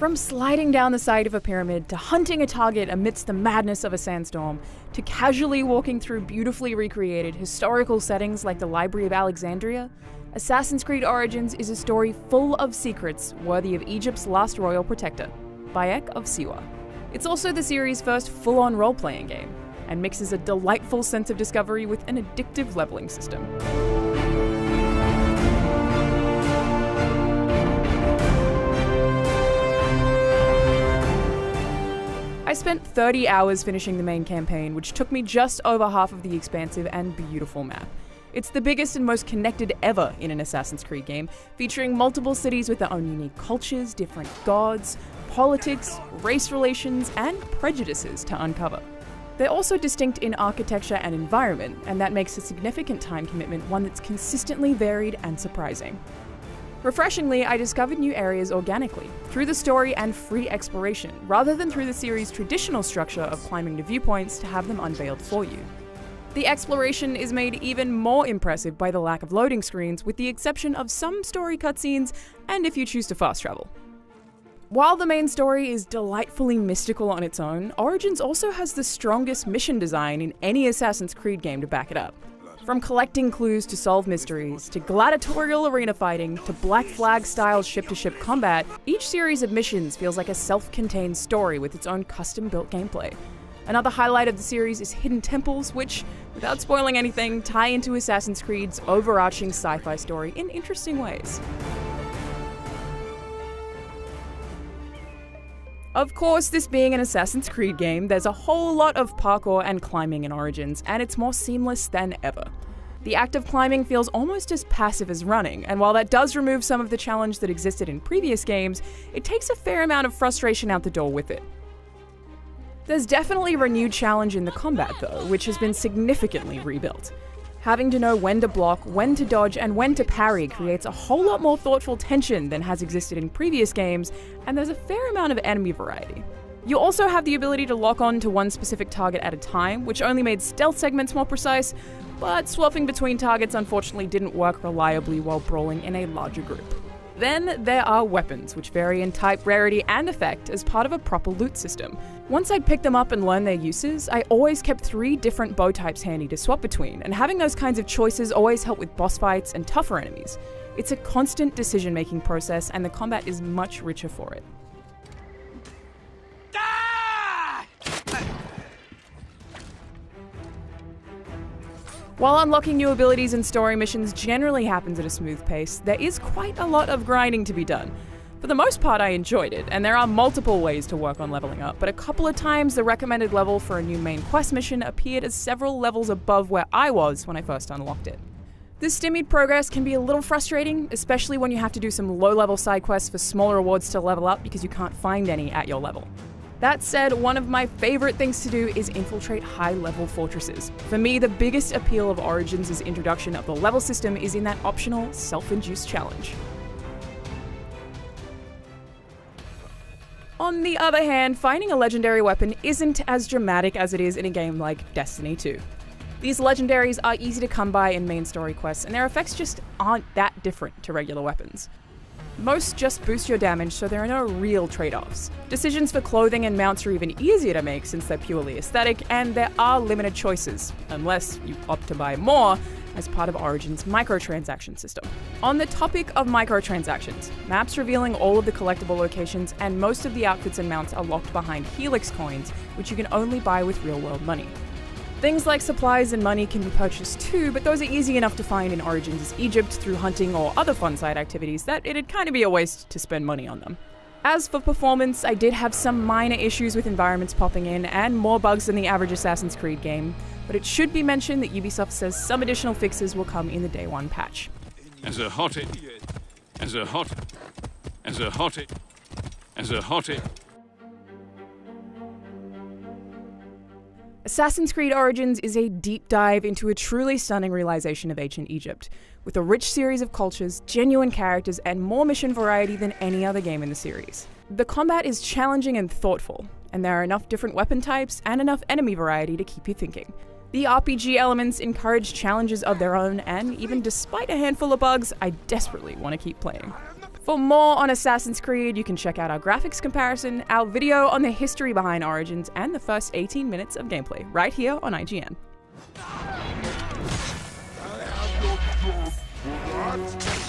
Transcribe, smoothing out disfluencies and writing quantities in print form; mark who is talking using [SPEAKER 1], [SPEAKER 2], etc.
[SPEAKER 1] From sliding down the side of a pyramid, to hunting a target amidst the madness of a sandstorm, to casually walking through beautifully recreated historical settings like the Library of Alexandria, Assassin's Creed Origins is a story full of secrets worthy of Egypt's last royal protector, Bayek of Siwa. It's also the series' first full-on role-playing game, and mixes a delightful sense of discovery with an addictive leveling system. I spent 30 hours finishing the main campaign, which took me just over half of the expansive and beautiful map. It's the biggest and most connected ever in an Assassin's Creed game, featuring multiple cities with their own unique cultures, different gods, politics, race relations, and prejudices to uncover. They're also distinct in architecture and environment, and that makes a significant time commitment one that's consistently varied and surprising. Refreshingly, I discovered new areas organically, through the story and free exploration, rather than through the series' traditional structure of climbing to viewpoints to have them unveiled for you. The exploration is made even more impressive by the lack of loading screens, with the exception of some story cutscenes and if you choose to fast travel. While the main story is delightfully mystical on its own, Origins also has the strongest mission design in any Assassin's Creed game to back it up. From collecting clues to solve mysteries, to gladiatorial arena fighting, to Black Flag-style ship-to-ship combat, each series of missions feels like a self-contained story with its own custom-built gameplay. Another highlight of the series is hidden temples, which, without spoiling anything, tie into Assassin's Creed's overarching sci-fi story in interesting ways. Of course, this being an Assassin's Creed game, there's a whole lot of parkour and climbing in Origins, and it's more seamless than ever. The act of climbing feels almost as passive as running, and while that does remove some of the challenge that existed in previous games, it takes a fair amount of frustration out the door with it. There's definitely a renewed challenge in the combat though, which has been significantly rebuilt. Having to know when to block, when to dodge, and when to parry creates a whole lot more thoughtful tension than has existed in previous games, and there's a fair amount of enemy variety. You also have the ability to lock on to one specific target at a time, which only made stealth segments more precise, but swapping between targets unfortunately didn't work reliably while brawling in a larger group. Then there are weapons, which vary in type, rarity, and effect as part of a proper loot system. Once I'd picked them up and learned their uses, I always kept 3 different bow types handy to swap between, and having those kinds of choices always helped with boss fights and tougher enemies. It's a constant decision-making process, and the combat is much richer for it. While unlocking new abilities and story missions generally happens at a smooth pace, there is quite a lot of grinding to be done. For the most part, I enjoyed it, and there are multiple ways to work on leveling up, but a couple of times the recommended level for a new main quest mission appeared as several levels above where I was when I first unlocked it. This stymied progress can be a little frustrating, especially when you have to do some low-level side quests for smaller rewards to level up because you can't find any at your level. That said, one of my favorite things to do is infiltrate high-level fortresses. For me, the biggest appeal of Origins' introduction of the level system is in that optional, self-induced challenge. On the other hand, finding a legendary weapon isn't as dramatic as it is in a game like Destiny 2. These legendaries are easy to come by in main story quests, and their effects just aren't that different to regular weapons. Most just boost your damage, so there are no real trade-offs. Decisions for clothing and mounts are even easier to make since they're purely aesthetic, and there are limited choices, unless you opt to buy more as part of Origin's microtransaction system. On the topic of microtransactions, maps revealing all of the collectible locations and most of the outfits and mounts are locked behind Helix coins, which you can only buy with real-world money. Things like supplies and money can be purchased too, but those are easy enough to find in Origins' Egypt through hunting or other fun side activities that it'd kind of be a waste to spend money on them. As for performance, I did have some minor issues with environments popping in and more bugs than the average Assassin's Creed game, but it should be mentioned that Ubisoft says some additional fixes will come in the Day 1 patch.
[SPEAKER 2] As a hottie.
[SPEAKER 1] Assassin's Creed Origins is a deep dive into a truly stunning realization of ancient Egypt, with a rich series of cultures, genuine characters, and more mission variety than any other game in the series. The combat is challenging and thoughtful, and there are enough different weapon types and enough enemy variety to keep you thinking. The RPG elements encourage challenges of their own, and even despite a handful of bugs, I desperately want to keep playing. For more on Assassin's Creed, you can check out our graphics comparison, our video on the history behind Origins, and the first 18 minutes of gameplay right here on IGN.
[SPEAKER 2] I have no job for that.